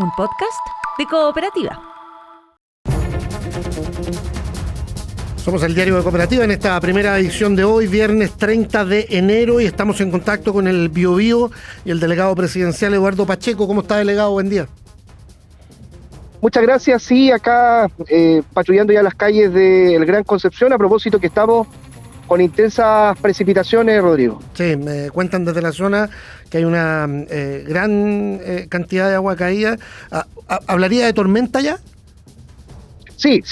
un podcast de Cooperativa. Somos el diario de Cooperativa en esta primera edición de hoy, viernes 30 de enero, y estamos en contacto con el Biobío y el delegado presidencial Eduardo Pacheco. ¿Cómo está, delegado? Buen día. Muchas gracias. Sí, acá patrullando ya las calles del Gran Concepción, a propósito que estamos con intensas precipitaciones, Rodrigo. Sí, me cuentan desde la zona que hay una gran cantidad de agua caída. ¿Hablaría de tormenta ya? Sí.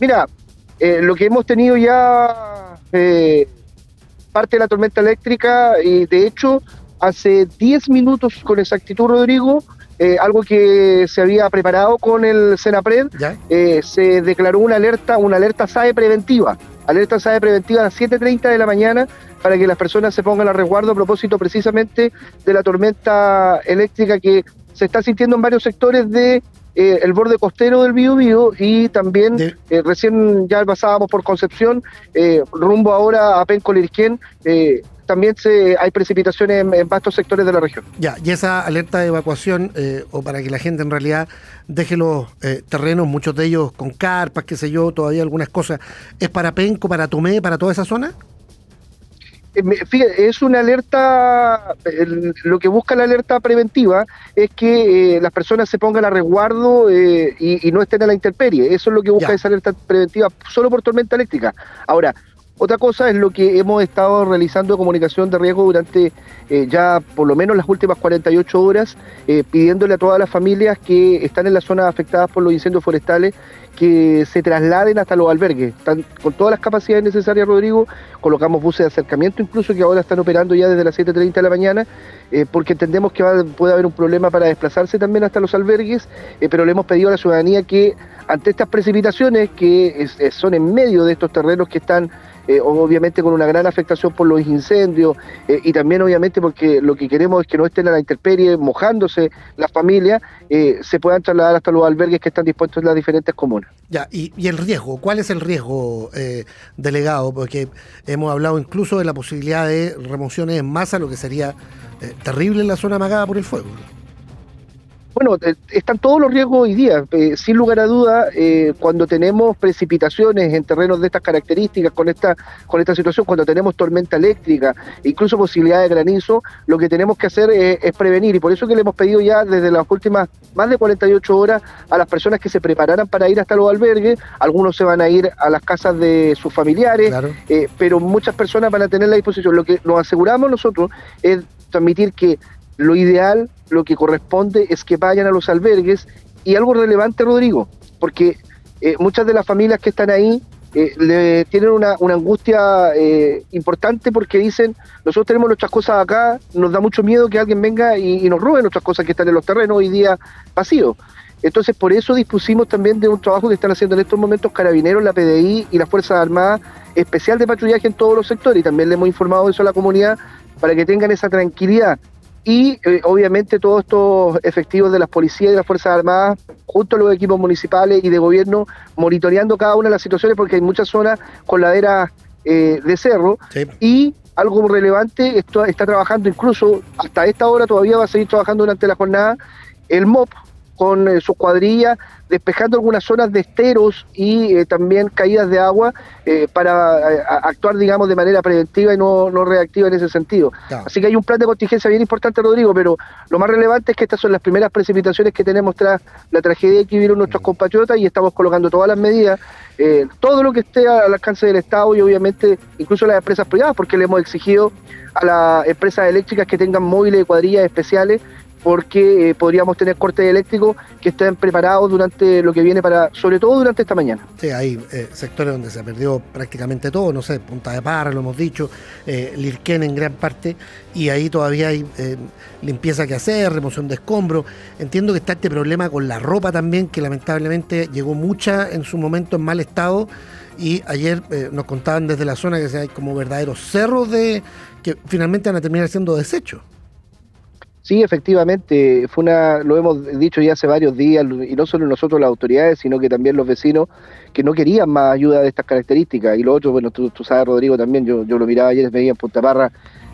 Mira, lo que hemos tenido ya parte de la tormenta eléctrica, y de hecho hace 10 minutos con exactitud, Rodrigo, algo que se había preparado con el Senapred, se declaró una alerta SAE preventiva. Alerta SAE preventiva a las 7:30 de la mañana para que las personas se pongan a resguardo a propósito precisamente de la tormenta eléctrica que se está sintiendo en varios sectores de el borde costero del Biobío, y también recién ya pasábamos por Concepción, rumbo ahora a Penco Lirquén, también hay precipitaciones en vastos sectores de la región. Ya, y esa alerta de evacuación, o para que la gente en realidad deje los terrenos, muchos de ellos con carpas, qué sé yo, todavía algunas cosas, ¿es para Penco, para Tomé, para toda esa zona? Fíjate, es una alerta, lo que busca la alerta preventiva es que las personas se pongan a resguardo y no estén a la intemperie. Eso es lo que busca esa alerta preventiva, solo por tormenta eléctrica. Ahora, otra cosa es lo que hemos estado realizando de comunicación de riesgo durante ya por lo menos las últimas 48 horas, pidiéndole a todas las familias que están en las zonas afectadas por los incendios forestales que se trasladen hasta los albergues. Están con todas las capacidades necesarias, Rodrigo. Colocamos buses de acercamiento incluso que ahora están operando ya desde las 7:30 de la mañana, porque entendemos que puede haber un problema para desplazarse también hasta los albergues, pero le hemos pedido a la ciudadanía que ante estas precipitaciones que son en medio de estos terrenos que están obviamente con una gran afectación por los incendios, y también obviamente porque lo que queremos es que no estén a la intemperie mojándose las familias, se puedan trasladar hasta los albergues que están dispuestos en las diferentes comunas. Ya, y el riesgo, ¿cuál es el riesgo, delegado? Porque hemos hablado incluso de la posibilidad de remociones en masa, lo que sería terrible en la zona amagada por el fuego. Bueno, están todos los riesgos hoy día, sin lugar a duda. Cuando tenemos precipitaciones en terrenos de estas características, con esta situación, cuando tenemos tormenta eléctrica, incluso posibilidad de granizo, lo que tenemos que hacer es prevenir, y por eso que le hemos pedido ya desde las últimas más de 48 horas a las personas que se prepararan para ir hasta los albergues. Algunos se van a ir a las casas de sus familiares, claro, pero muchas personas van a tener la disposición. Lo que nos aseguramos nosotros es transmitir que lo ideal, lo que corresponde es que vayan a los albergues. Y algo relevante, Rodrigo, porque muchas de las familias que están ahí tienen una angustia importante, porque dicen: nosotros tenemos nuestras cosas acá, nos da mucho miedo que alguien venga y nos robe nuestras cosas que están en los terrenos hoy día vacíos. Entonces, por eso dispusimos también de un trabajo que están haciendo en estos momentos Carabineros, la PDI y las Fuerzas Armadas, especial de patrullaje en todos los sectores, y también le hemos informado eso a la comunidad para que tengan esa tranquilidad. Y obviamente todos estos efectivos de las policías y de las Fuerzas Armadas, junto a los equipos municipales y de gobierno, monitoreando cada una de las situaciones, porque hay muchas zonas con laderas de cerro. Sí. Y algo relevante, esto está trabajando incluso hasta esta hora, todavía va a seguir trabajando durante la jornada, el MOP con sus cuadrillas, despejando algunas zonas de esteros y también caídas de agua, para actuar, digamos, de manera preventiva y no reactiva en ese sentido. Claro. Así que hay un plan de contingencia bien importante, Rodrigo, pero lo más relevante es que estas son las primeras precipitaciones que tenemos tras la tragedia que vivieron nuestros compatriotas, y estamos colocando todas las medidas, todo lo que esté al alcance del Estado, y obviamente incluso las empresas privadas, porque le hemos exigido a las empresas eléctricas que tengan móviles de cuadrillas especiales, porque podríamos tener cortes eléctricos que estén preparados durante lo que viene, sobre todo durante esta mañana. Sí, hay sectores donde se perdió prácticamente todo, no sé, Punta de Parra, lo hemos dicho, Lirquén en gran parte, y ahí todavía hay limpieza que hacer, remoción de escombros. Entiendo que está este problema con la ropa también, que lamentablemente llegó mucha en su momento en mal estado, y ayer nos contaban desde la zona que hay como verdaderos cerros que finalmente van a terminar siendo desechos. Sí, efectivamente, lo hemos dicho ya hace varios días, y no solo nosotros las autoridades, sino que también los vecinos, que no querían más ayuda de estas características. Y lo otro, bueno, tú sabes, Rodrigo, también, yo lo miraba ayer, veía en Punta Parra,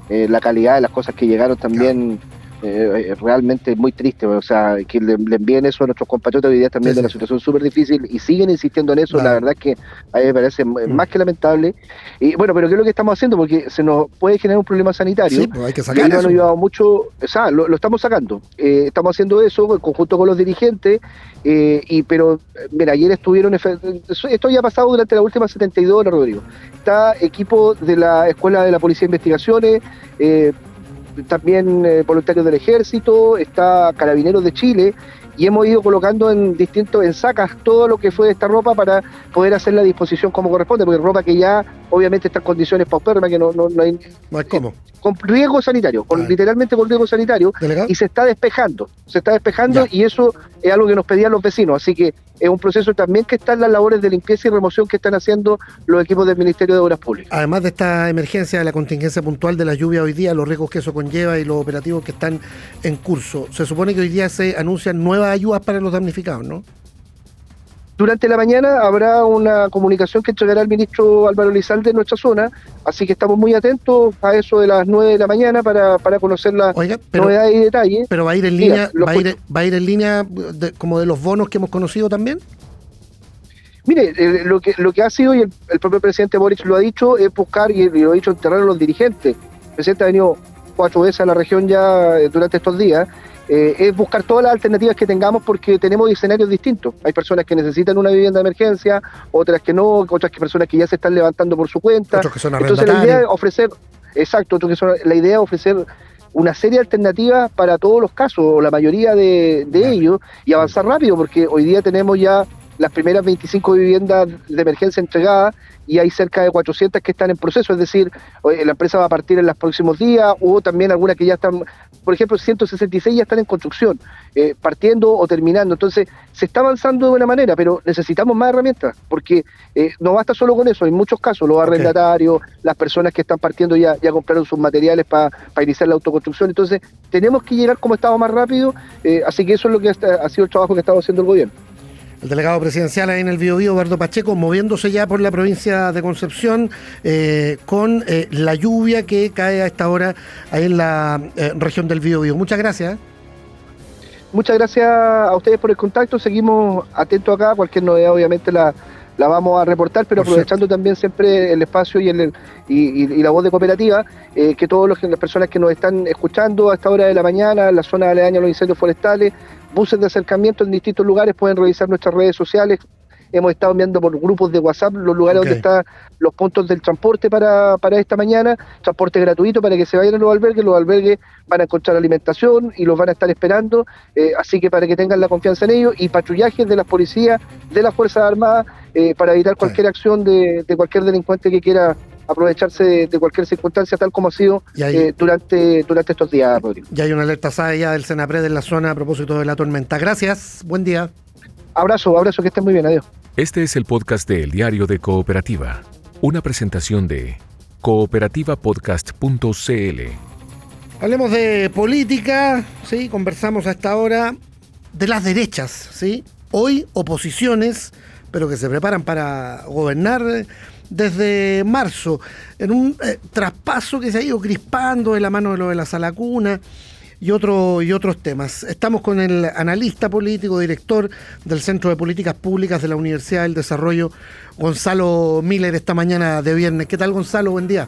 la calidad de las cosas que llegaron también, realmente muy triste, o sea, que le envíen eso a nuestros compatriotas hoy día también de una situación súper difícil y siguen insistiendo en eso, la verdad es que a mí me parece más que lamentable. Y bueno, pero ¿qué es lo que estamos haciendo? Porque se nos puede generar un problema sanitario. Sí, pues hay que sacar eso. Nos ha ayudado mucho, o sea, lo estamos sacando. Estamos haciendo eso en conjunto con los dirigentes, pero mira, ayer estuvieron, esto ya ha pasado durante las últimas 72 horas, Rodrigo. Está equipo de la Escuela de la Policía de Investigaciones, también voluntarios del Ejército, está Carabineros de Chile, y hemos ido colocando en sacas todo lo que fue esta ropa para poder hacer la disposición como corresponde, porque ropa que ya obviamente está en condiciones paupérrimas, que no hay... No es como. Con riesgo sanitario, literalmente con riesgo sanitario, ¿Delegado? Y se está despejando ya. Y eso es algo que nos pedían los vecinos, así que es un proceso también que están las labores de limpieza y remoción que están haciendo los equipos del Ministerio de Obras Públicas. Además de esta emergencia, de la contingencia puntual de la lluvia hoy día, los riesgos que eso conlleva y los operativos que están en curso, se supone que hoy día se anuncian nuevas ayudas para los damnificados, ¿no? Durante la mañana habrá una comunicación que entregará el ministro Álvaro Elizalde en nuestra zona, así que estamos muy atentos a eso de las 9 de la mañana para conocer las novedades y detalles. Pero va a ir en línea, va a ir en línea como de los bonos que hemos conocido también. Mire, lo que ha sido, y el propio presidente Boric lo ha dicho, es buscar, y lo ha dicho en terreno los dirigentes. El presidente ha venido 4 veces a la región ya durante estos días. Es buscar todas las alternativas que tengamos porque tenemos escenarios distintos. Hay personas que necesitan una vivienda de emergencia, otras que no, otras personas que ya se están levantando por su cuenta. Otros que son Entonces la idea es ofrecer, una serie de alternativas para todos los casos, o la mayoría de ellos, y avanzar rápido, porque hoy día tenemos ya las primeras 25 viviendas de emergencia entregadas y hay cerca de 400 que están en proceso, es decir, la empresa va a partir en los próximos días, o también algunas que ya están, por ejemplo, 166 ya están en construcción, partiendo o terminando. Entonces, se está avanzando de buena manera, pero necesitamos más herramientas, porque no basta solo con eso, en muchos casos, los arrendatarios, las personas que están partiendo ya compraron sus materiales para iniciar la autoconstrucción, entonces tenemos que llegar como estado más rápido, así que eso es lo que ha sido el trabajo que ha estado haciendo el gobierno. El delegado presidencial ahí en el Biobío, Eduardo Pacheco, moviéndose ya por la provincia de Concepción con la lluvia que cae a esta hora ahí en la región del Biobío. Muchas gracias. Muchas gracias a ustedes por el contacto. Seguimos atentos acá. Cualquier novedad obviamente la vamos a reportar, pero aprovechando también siempre el espacio y la voz de Cooperativa, que todas las personas que nos están escuchando a esta hora de la mañana, en la zona aledaña a los incendios forestales, buses de acercamiento en distintos lugares, pueden revisar nuestras redes sociales. Hemos estado enviando por grupos de WhatsApp los lugares donde están los puntos del transporte para esta mañana, transporte gratuito para que se vayan a los albergues van a encontrar alimentación y los van a estar esperando, así que para que tengan la confianza en ellos, y patrullajes de las policías, de las Fuerzas Armadas, para evitar cualquier acción de cualquier delincuente que quiera aprovecharse de cualquier circunstancia, tal como ha sido durante estos días, Rodrigo. Ya hay una alerta SAE ya del Senapred en la zona a propósito de la tormenta. Gracias, buen día. Abrazo, que estén muy bien, adiós. Este es el podcast de El Diario de Cooperativa, una presentación de cooperativapodcast.cl. Hablemos de política, ¿sí? Conversamos a esta hora de las derechas, ¿sí? Hoy oposiciones, pero que se preparan para gobernar desde marzo, en un traspaso que se ha ido crispando de la mano de lo de la Sala Cuna y otros temas. Estamos con el analista político, director del Centro de Políticas Públicas de la Universidad del Desarrollo, Gonzalo Miller, esta mañana de viernes. ¿Qué tal, Gonzalo? Buen día.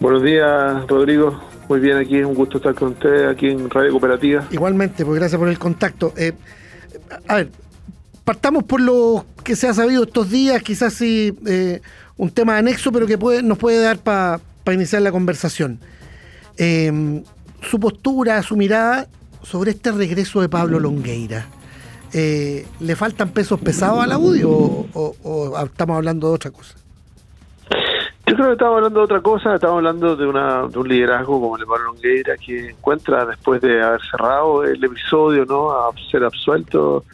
Buenos días, Rodrigo. Muy bien, aquí un gusto estar con usted, aquí en Radio Cooperativa. Igualmente, pues gracias por el contacto. A ver, partamos por lo que se ha sabido estos días, quizás sí un tema anexo, pero que nos puede dar para iniciar la conversación. Su postura, su mirada sobre este regreso de Pablo Longueira. ¿Le faltan pesos pesados a la UDI o estamos hablando de otra cosa? Yo creo que estamos hablando de otra cosa, estamos hablando de un liderazgo como el de Pablo Longueira, que encuentra, después de haber cerrado el episodio, ¿no?, a ser absuelto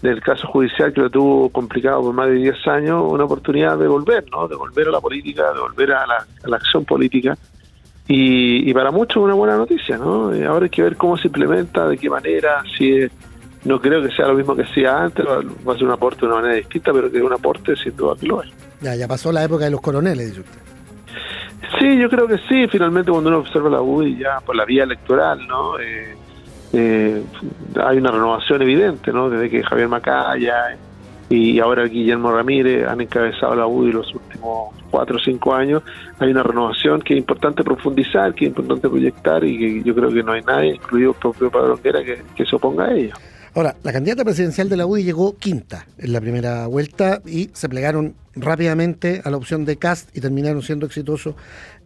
del caso judicial que lo tuvo complicado por más de 10 años, una oportunidad de volver, ¿no?, de volver a la política, de volver a la acción política. Y para muchos una buena noticia, ¿no? Ahora hay que ver cómo se implementa, de qué manera, no creo que sea lo mismo que hacía antes, va a ser un aporte de una manera distinta, pero que es un aporte sin duda que lo es. Ya pasó la época de los coroneles, dice usted. Sí, yo creo que sí. Finalmente, cuando uno observa la UDI ya por la vía electoral, ¿no? Hay una renovación evidente, ¿no? Desde que Javier Macaya y ahora Guillermo Ramírez han encabezado la UDI los últimos 4 o 5 años, hay una renovación que es importante profundizar, que es importante proyectar y que yo creo que no hay nadie, incluido el propio Pablo Longuera, que se oponga a ella. Ahora, la candidata presidencial de la UDI llegó quinta en la primera vuelta y se plegaron rápidamente a la opción de Kast y terminaron siendo exitosos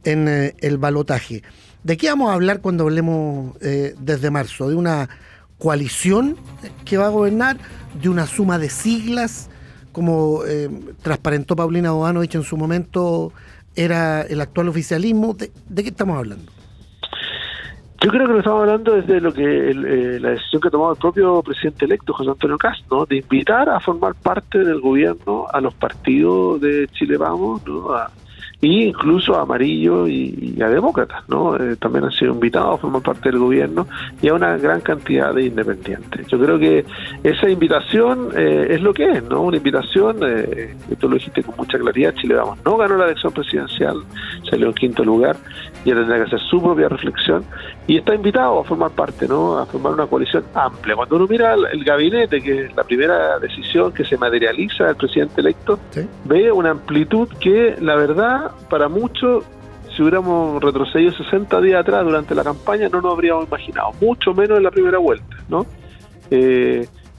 en el balotaje. ¿De qué vamos a hablar cuando hablemos desde marzo? ¿De una coalición que va a gobernar? ¿De una suma de siglas? Como transparentó Paulina Bodanovich en su momento, era el actual oficialismo. ¿De qué estamos hablando? Yo creo que lo estamos hablando desde lo que la decisión que ha tomado el propio presidente electo, José Antonio Kast, ¿no? De invitar a formar parte del gobierno a los partidos de Chile Vamos, ¿no? Y incluso a Amarillo y a Demócratas, ¿no? También han sido invitados a formar parte del gobierno y a una gran cantidad de independientes. Yo creo que esa invitación es lo que es, ¿no? Una invitación, tú lo dijiste con mucha claridad, Chile Vamos no ganó la elección presidencial, salió en quinto lugar, ya tendrá que hacer su propia reflexión y está invitado a formar parte, ¿no? A formar una coalición amplia. Cuando uno mira el gabinete, que es la primera decisión que se materializa del presidente electo, ¿sí? Ve una amplitud que, la verdad, para muchos, si hubiéramos retrocedido 60 días atrás durante la campaña, no nos habríamos imaginado, mucho menos en la primera vuelta, ¿no?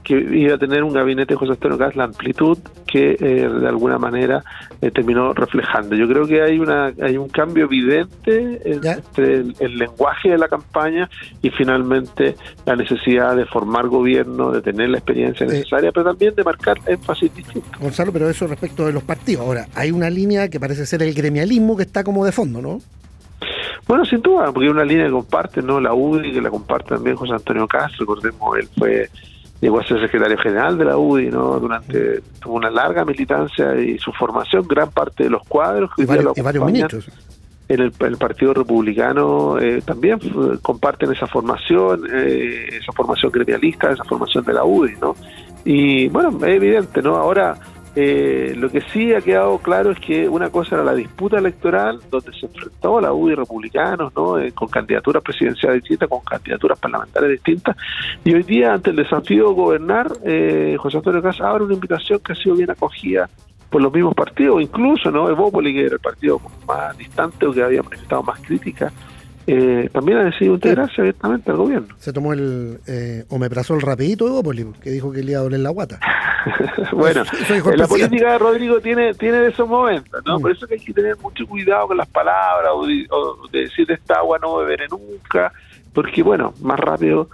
Que iba a tener un gabinete de José Antonio Kast la amplitud que de alguna manera terminó reflejando. Yo creo que hay un cambio evidente entre el lenguaje de la campaña y finalmente la necesidad de formar gobierno, de tener la experiencia necesaria, pero también de marcar énfasis distintos. Gonzalo, pero eso respecto de los partidos. Ahora, hay una línea que parece ser el gremialismo que está como de fondo, ¿no? Bueno, sin duda, porque hay una línea que comparte, ¿no? La UDI, que la comparte también José Antonio Kast, recordemos, él llegó a ser secretario general de la UDI, ¿no? Tuvo una larga militancia y su formación, gran parte de los cuadros que y varios ministros en el Partido Republicano también comparten esa formación gremialista, esa formación de la UDI, ¿no? Y bueno, es evidente, ¿no? Ahora lo que sí ha quedado claro es que una cosa era la disputa electoral, donde se enfrentó la UDI y republicanos, ¿no? Con candidaturas presidenciales distintas, con candidaturas parlamentarias distintas, y hoy día, ante el desafío de gobernar, José Antonio Kast abre una invitación que ha sido bien acogida por los mismos partidos, incluso, ¿no? Evópoli, que era el partido más distante o que había manifestado más crítica, también ha decidido integrarse abiertamente al gobierno. Se tomó el omeprazol rapidito de Evópoli, que dijo que le iba a doler la guata. Bueno, la política de Rodrigo tiene de esos momentos, ¿no? Por eso que hay que tener mucho cuidado con las palabras o de decir de esta agua no beberé nunca, porque bueno, más rápido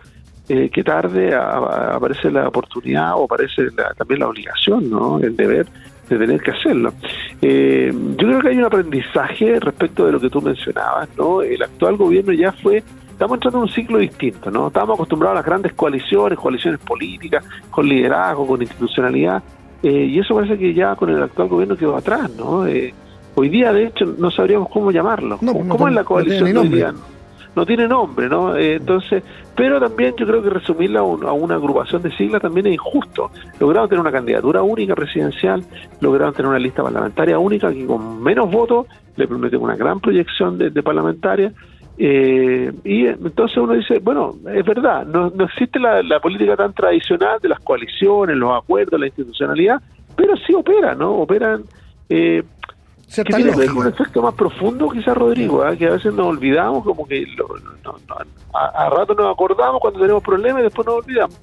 que tarde aparece la oportunidad o aparece también la obligación, ¿no? El deber de tener que hacerlo. Yo creo que hay un aprendizaje respecto de lo que tú mencionabas, ¿no? El actual gobierno estamos entrando en un ciclo distinto, ¿no? Estamos acostumbrados a las grandes coaliciones políticas, con liderazgo, con institucionalidad, y eso parece que ya con el actual gobierno quedó atrás, ¿no? Hoy día, de hecho, no sabríamos cómo llamarlo. ¿Cómo es la coalición de hoy día? No tiene nombre, ¿no? Entonces, pero también yo creo que resumirla a una agrupación de siglas también es injusto. Lograron tener una candidatura única presidencial, lograron tener una lista parlamentaria única que con menos votos le promete una gran proyección de parlamentaria. Y entonces uno dice, bueno, es verdad, no existe la política tan tradicional de las coaliciones, los acuerdos, la institucionalidad, pero sí operan, ¿no? Operan que tiene que ver con un efecto más profundo, quizás, Rodrigo, que a veces nos olvidamos, como que a rato nos acordamos cuando tenemos problemas y después nos olvidamos.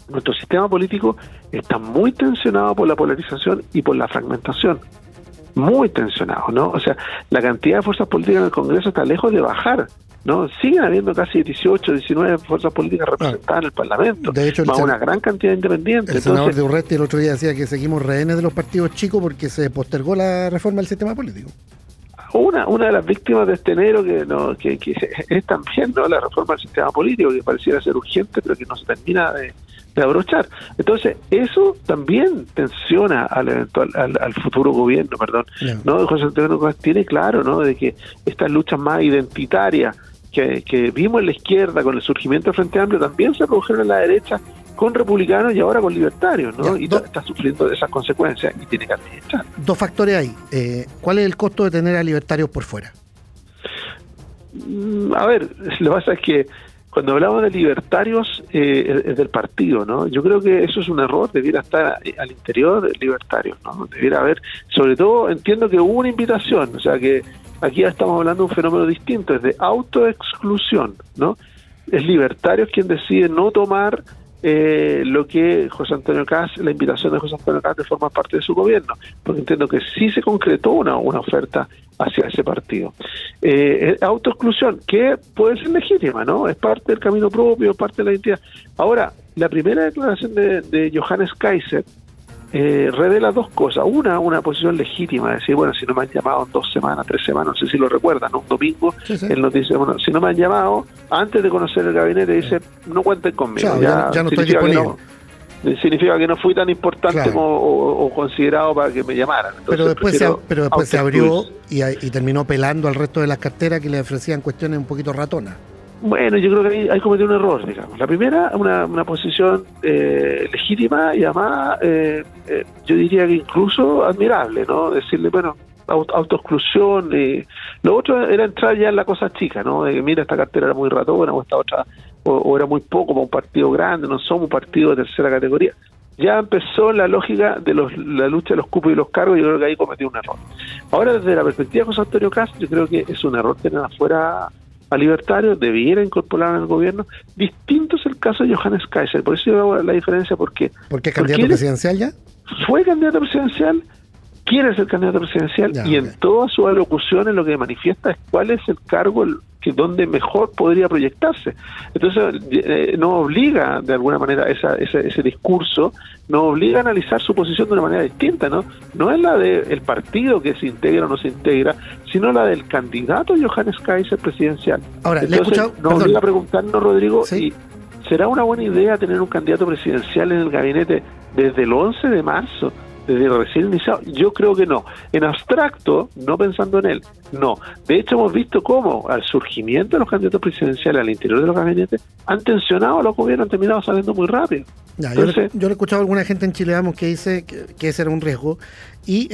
Nuestro sistema político está muy tensionado por la polarización y por la fragmentación. Muy tensionado, ¿no? O sea, la cantidad de fuerzas políticas en el Congreso está lejos de bajar, ¿no? Siguen habiendo casi 18, 19 fuerzas políticas representadas en el Parlamento, de hecho, más una gran cantidad de independientes. El senador de Urresti el otro día decía que seguimos rehenes de los partidos chicos porque se postergó la reforma del sistema político. Una de las víctimas de este enero que es también, ¿no?, la reforma del sistema político, que pareciera ser urgente, pero que no se termina de abrochar. Entonces, eso también tensiona al futuro gobierno, ¿no? José Antonio Kast tiene claro, ¿no?, de que estas luchas más identitarias que vimos en la izquierda con el surgimiento del Frente Amplio también se produjeron en la derecha con republicanos y ahora con libertarios, ¿no? Y está sufriendo de esas consecuencias y tiene que administrar. Dos factores ahí. ¿Cuál es el costo de tener a libertarios por fuera? A ver, lo que pasa es que cuando hablamos de libertarios, es del partido, ¿no? Yo creo que eso es un error, debiera estar al interior de libertarios, ¿no? Debiera haber, sobre todo, entiendo que hubo una invitación, o sea que aquí ya estamos hablando de un fenómeno distinto, es de autoexclusión, ¿no? Es libertarios quien decide no tomar lo que José Antonio Kast, la invitación de José Antonio Kast de formar parte de su gobierno, porque entiendo que sí se concretó una oferta hacia ese partido. Autoexclusión, que puede ser legítima, ¿no? Es parte del camino propio, es parte de la identidad. Ahora, la primera declaración de Johannes Kaiser revela dos cosas. Una posición legítima, de decir, bueno, si no me han llamado en 2 semanas, 3 semanas, no sé si lo recuerdan, ¿no? Un domingo, sí. Él nos dice, bueno, si no me han llamado, antes de conocer el gabinete, dice, no cuenten conmigo. Claro, ya no estoy disponible. Significa que no fui tan importante, claro, o considerado para que me llamaran. Entonces, pero después se abrió y terminó pelando al resto de las carteras que le ofrecían cuestiones un poquito ratonas. Bueno, yo creo que hay cometido un error, digamos. La primera, una posición legítima y además, yo diría que incluso admirable, ¿no? Decirle, bueno, autoexclusión. Lo otro era entrar ya en la cosa chica, ¿no? Mira, esta cartera era muy ratona, o esta otra, o era muy poco para un partido grande, no somos un partido de tercera categoría. Ya empezó la lógica de la lucha de los cupos y los cargos, y yo creo que ahí cometió un error. Ahora, desde la perspectiva de José Antonio Kast, yo creo que es un error tener afuera a libertarios, debiera incorporar al gobierno. Distinto es el caso de Johannes Kaiser, por eso yo hago la diferencia. ¿Por qué? ¿Por qué es candidato presidencial ya? Fue candidato presidencial, quiere ser candidato presidencial, ya, y en todas sus alocuciones lo que manifiesta es cuál es el cargo donde mejor podría proyectarse. Entonces, no obliga, de alguna manera, ese discurso, no obliga a analizar su posición de una manera distinta, ¿no? No es la del partido que se integra o no se integra, sino la del candidato Johannes Kaiser presidencial. Ahora, entonces, le he escuchado, nos obliga a preguntarnos, Rodrigo, ¿sí? ¿Será una buena idea tener un candidato presidencial en el gabinete desde el 11 de marzo? Desde recién iniciado, yo creo que no. En abstracto, no pensando en él, no. De hecho, hemos visto cómo al surgimiento de los candidatos presidenciales al interior de los gabinetes han tensionado a los gobiernos, han terminado saliendo muy rápido. Ya, entonces, yo le he escuchado a alguna gente en Chile Vamos que dice que ese era un riesgo, y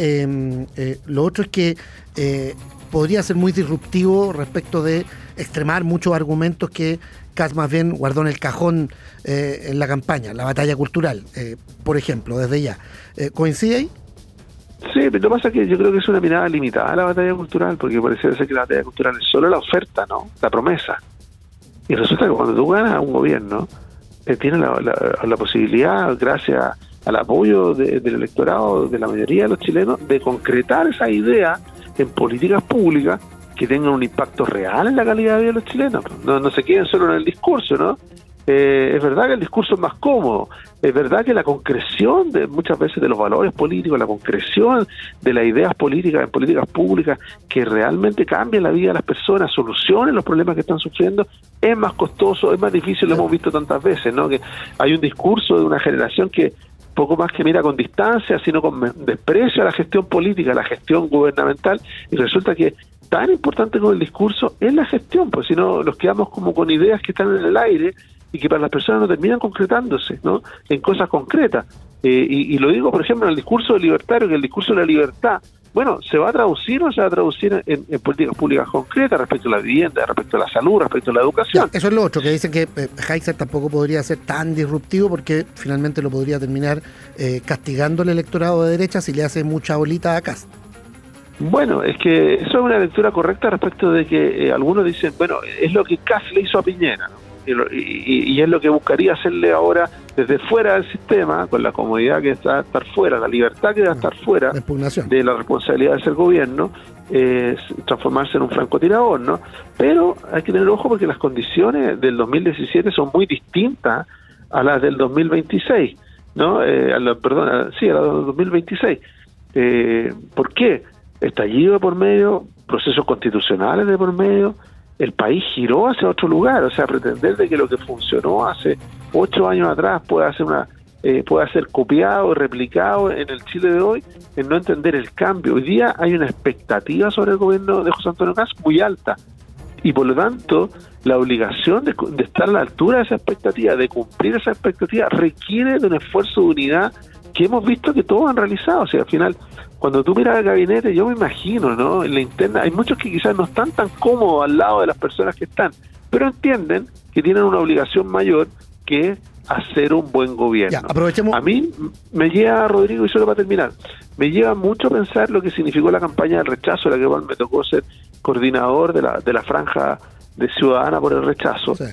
lo otro es que podría ser muy disruptivo respecto de extremar muchos argumentos que Kast más bien guardó en el cajón en la campaña, la batalla cultural, por ejemplo, desde ya. ¿Coincide ahí? Sí, pero lo que pasa es que yo creo que es una mirada limitada a la batalla cultural, porque parece ser que la batalla cultural es solo la oferta, ¿no? La promesa. Y resulta que cuando tú ganas a un gobierno, tienes la posibilidad, gracias al apoyo del electorado, de la mayoría de los chilenos, de concretar esa idea en políticas públicas que tengan un impacto real en la calidad de vida de los chilenos. No se queden solo en el discurso, ¿no? Es verdad que el discurso es más cómodo, es verdad que la concreción de muchas veces de los valores políticos, la concreción de las ideas políticas en políticas públicas que realmente cambien la vida de las personas, solucionen los problemas que están sufriendo, es más costoso, es más difícil, lo hemos visto tantas veces, ¿no? Que hay un discurso de una generación que poco más que mira con distancia, sino con desprecio a la gestión política, a la gestión gubernamental, y resulta que tan importante como el discurso es la gestión, pues si no nos quedamos como con ideas que están en el aire y que para las personas no terminan concretándose, ¿no? En cosas concretas. Y lo digo, por ejemplo, en el discurso del libertario, que el discurso de la libertad, bueno, ¿se va a traducir o se va a traducir en políticas públicas concretas respecto a la vivienda, respecto a la salud, respecto a la educación? Ya, eso es lo otro, que dicen que Kaiser tampoco podría ser tan disruptivo porque finalmente lo podría terminar castigando el electorado de derecha si le hace mucha bolita a Kast. Bueno, es que eso es una lectura correcta respecto de que algunos dicen, bueno, es lo que Kast le hizo a Piñera, ¿no? Y es lo que buscaría hacerle ahora desde fuera del sistema, con la comodidad que está estar fuera, la libertad que da estar fuera de la responsabilidad de ser gobierno, transformarse en un francotirador, ¿no? Pero hay que tener ojo porque las condiciones del 2017 son muy distintas a las del 2026, ¿no? A las del 2026. ¿Por qué? Estallido de por medio, procesos constitucionales de por medio. El país giró hacia otro lugar, o sea, pretender de que lo que funcionó hace 8 años atrás pueda ser copiado, replicado en el Chile de hoy, en no entender el cambio. Hoy día hay una expectativa sobre el gobierno de José Antonio Kast muy alta, y por lo tanto la obligación de estar a la altura de esa expectativa, de cumplir esa expectativa, requiere de un esfuerzo de unidad que hemos visto que todos han realizado. O sea, al final, cuando tú miras el gabinete, yo me imagino, ¿no? En la interna hay muchos que quizás no están tan cómodos al lado de las personas que están, pero entienden que tienen una obligación mayor que hacer un buen gobierno. Ya, aprovechemos. A mí me lleva, Rodrigo, y solo para terminar, me lleva mucho a pensar lo que significó la campaña del rechazo, la que igual me tocó ser coordinador de la franja de Ciudadana por el rechazo, sí.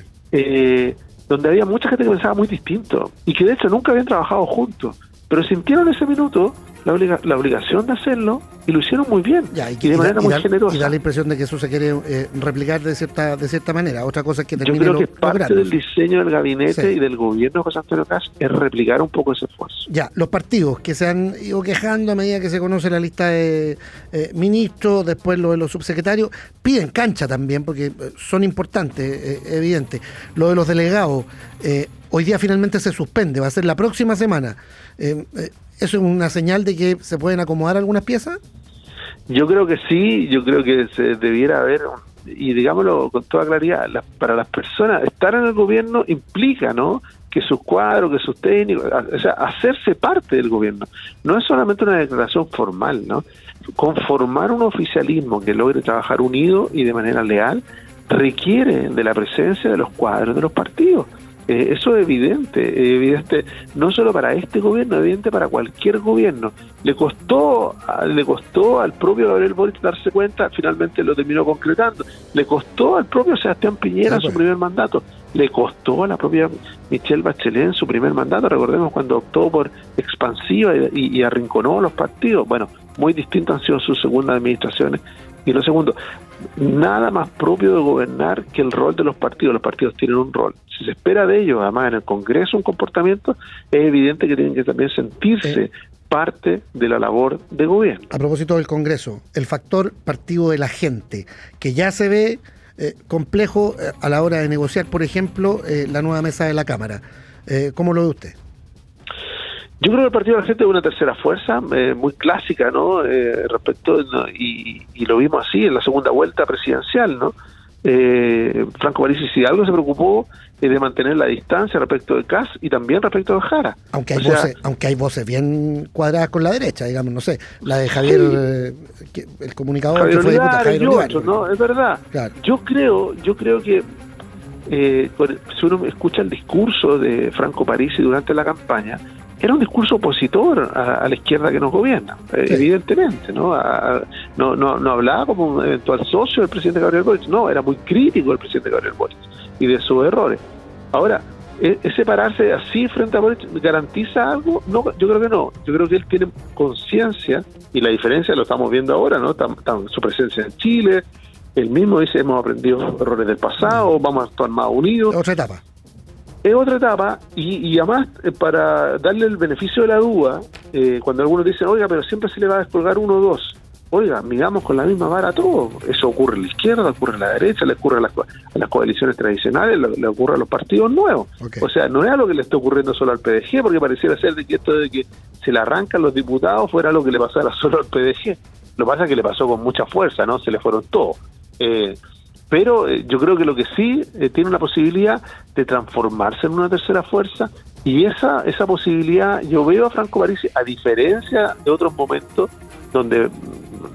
Donde había mucha gente que pensaba muy distinto y que de hecho nunca habían trabajado juntos, pero sintieron ese minuto la obligación de hacerlo y lo hicieron muy bien, y de manera muy generosa. Y da la impresión de que eso se quiere replicar de cierta manera. Otra cosa es que termine Yo creo que parte del diseño del gabinete y del gobierno de José Antonio Kast es replicar un poco ese esfuerzo. Ya, los partidos que se han ido quejando a medida que se conoce la lista de ministros, después lo de los subsecretarios, piden cancha también porque son importantes, evidente. Lo de los delegados, hoy día finalmente se suspende, va a ser la próxima semana. ¿Eso es una señal de que se pueden acomodar algunas piezas? Yo creo que sí, yo creo que se debiera haber, y digámoslo con toda claridad, para las personas, estar en el gobierno implica, ¿no?, que sus cuadros, que sus técnicos, o sea, hacerse parte del gobierno. No es solamente una declaración formal, ¿no? Conformar un oficialismo que logre trabajar unido y de manera leal requiere de la presencia de los cuadros de los partidos. Eso es evidente no solo para este gobierno, evidente para cualquier gobierno. Le costó al propio Gabriel Boric darse cuenta, finalmente lo terminó concretando. Le costó al propio Sebastián Piñera en su primer mandato. Le costó a la propia Michelle Bachelet en su primer mandato. Recordemos cuando optó por expansiva y arrinconó a los partidos. Bueno, muy distintas han sido sus segundas administraciones. Y lo segundo, nada más propio de gobernar que el rol de los partidos. Los partidos tienen un rol. Si se espera de ellos, además en el Congreso, un comportamiento, es evidente que tienen que también sentirse parte de la labor de gobierno. A propósito del Congreso, el factor partido de la gente, que ya se ve complejo a la hora de negociar, por ejemplo, la nueva mesa de la Cámara. ¿Cómo lo ve usted? Yo creo que el Partido de la Gente es una tercera fuerza, muy clásica, ¿no? Respecto, ¿no? Y lo vimos así en la segunda vuelta presidencial, ¿no? Franco Parisi, si algo se preocupó de mantener la distancia respecto de Kast y también respecto de Jara. Aunque hay voces bien cuadradas con la derecha, digamos, no sé, la de Javier, el comunicador Javier que fue diputado, Javier y Olivares, otros, ¿no? Es verdad. Claro. Yo creo que si uno escucha el discurso de Franco Parisi durante la campaña, era un discurso opositor a la izquierda que nos gobierna, evidentemente, ¿no? No hablaba como un eventual socio del presidente Gabriel Boric, no, era muy crítico del presidente Gabriel Boric y de sus errores. Ahora, ¿ese pararse así frente a Boric garantiza algo? No, yo creo que no. Yo creo que él tiene conciencia, y la diferencia lo estamos viendo ahora, ¿no? Su presencia en Chile, él mismo dice, hemos aprendido errores del pasado, vamos a actuar más unidos. Otra etapa. Es otra etapa, y además, para darle el beneficio de la duda, cuando algunos dicen, oiga, pero siempre se le va a descolgar uno o dos. Oiga, miramos con la misma vara a todo. Eso ocurre en la izquierda, ocurre en la derecha, le ocurre a las coaliciones tradicionales, le ocurre a los partidos nuevos. Okay. O sea, no es algo que le esté ocurriendo solo al PDG, porque pareciera ser de que esto de que se le arrancan los diputados fuera algo que le pasara solo al PDG. Lo que pasa es que le pasó con mucha fuerza, ¿no? Se le fueron todos. Pero yo creo que lo que sí tiene una posibilidad de transformarse en una tercera fuerza, y esa posibilidad yo veo a Franco Parisi, a diferencia de otros momentos donde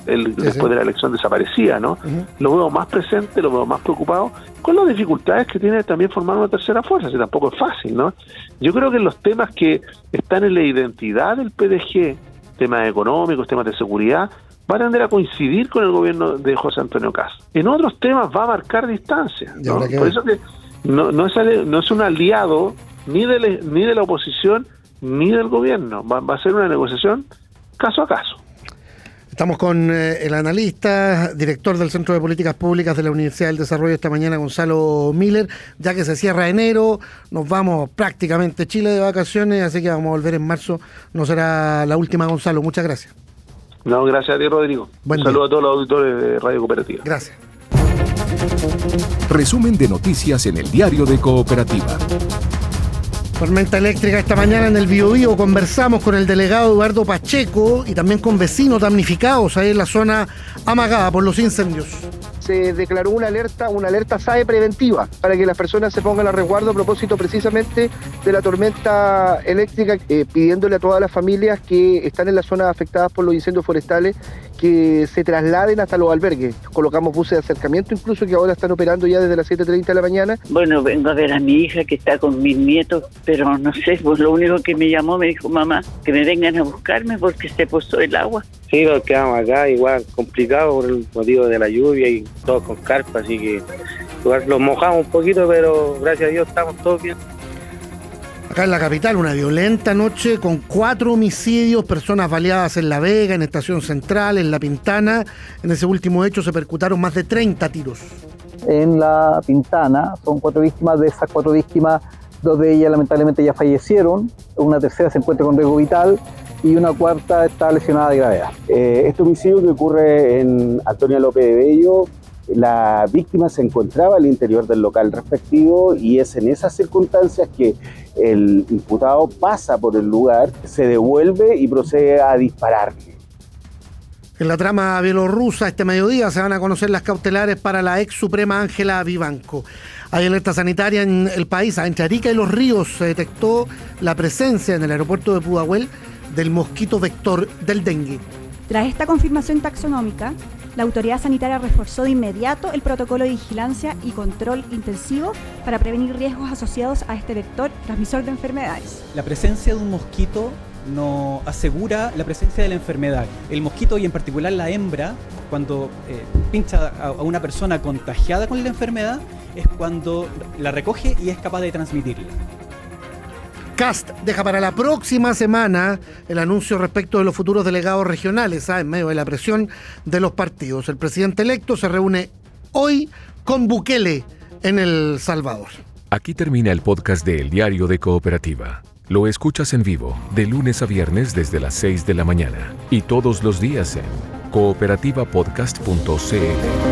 él después de la elección desaparecía, ¿no? Uh-huh. Lo veo más presente, lo veo más preocupado, con las dificultades que tiene también formar una tercera fuerza, que tampoco es fácil, ¿no? Yo creo que en los temas que están en la identidad del PDG, temas económicos, temas de seguridad, va a tender a coincidir con el gobierno de José Antonio Kast. En otros temas va a marcar distancia, ¿no? Por eso que no es un aliado ni de la oposición ni del gobierno. Va a ser una negociación caso a caso. Estamos con el analista, director del Centro de Políticas Públicas de la Universidad del Desarrollo esta mañana, Gonzalo Miller. Ya que se cierra enero, nos vamos prácticamente Chile de vacaciones, así que vamos a volver en marzo. No será la última, Gonzalo. Muchas gracias. No, gracias a ti, Rodrigo. Un saludo a todos los auditores de Radio Cooperativa. Gracias. Resumen de noticias en el Diario de Cooperativa. Tormenta eléctrica esta mañana en el Biobío. Conversamos con el delegado Eduardo Pacheco y también con vecinos damnificados ahí en la zona amagada por los incendios. se declaró una alerta SAE preventiva para que las personas se pongan a resguardo a propósito precisamente de la tormenta eléctrica, pidiéndole a todas las familias que están en las zonas afectadas por los incendios forestales que se trasladen hasta los albergues. Colocamos buses de acercamiento incluso que ahora están operando ya desde las 7:30 de la mañana. Bueno, vengo a ver a mi hija que está con mis nietos, pero no sé, pues lo único que me llamó, me dijo, mamá, que me vengan a buscarme porque se puso el agua. Sí, nos quedamos acá igual complicado por el motivo de la lluvia y todos con carpa, así que igual los mojamos un poquito, pero gracias a Dios estamos todos bien. Acá en la capital, una violenta noche con 4 homicidios, personas baleadas en La Vega, en Estación Central, en La Pintana. En ese último hecho se percutaron más de 30 tiros. En La Pintana son 4 víctimas, de esas 4 víctimas, 2 de ellas lamentablemente ya fallecieron, una tercera se encuentra con riesgo vital y una cuarta está lesionada de gravedad. Este homicidio que ocurre en Antonio López de Bello, la víctima se encontraba al interior del local respectivo y es en esas circunstancias que el imputado pasa por el lugar, se devuelve y procede a dispararle. En la trama bielorrusa, este mediodía se van a conocer las cautelares para la ex suprema Ángela Vivanco. Hay alerta sanitaria en el país. Entre Arica y Los Ríos se detectó la presencia en el aeropuerto de Pudahuel del mosquito vector del dengue. Tras esta confirmación taxonómica, la autoridad sanitaria reforzó de inmediato el protocolo de vigilancia y control intensivo para prevenir riesgos asociados a este vector transmisor de enfermedades. La presencia de un mosquito no asegura la presencia de la enfermedad. El mosquito, y en particular la hembra, cuando pincha a una persona contagiada con la enfermedad, es cuando la recoge y es capaz de transmitirla. Kast deja para la próxima semana el anuncio respecto de los futuros delegados regionales, en medio de la presión de los partidos. El presidente electo se reúne hoy con Bukele en El Salvador. Aquí termina el podcast de El Diario de Cooperativa. Lo escuchas en vivo de lunes a viernes desde las 6 de la mañana y todos los días en cooperativapodcast.cl.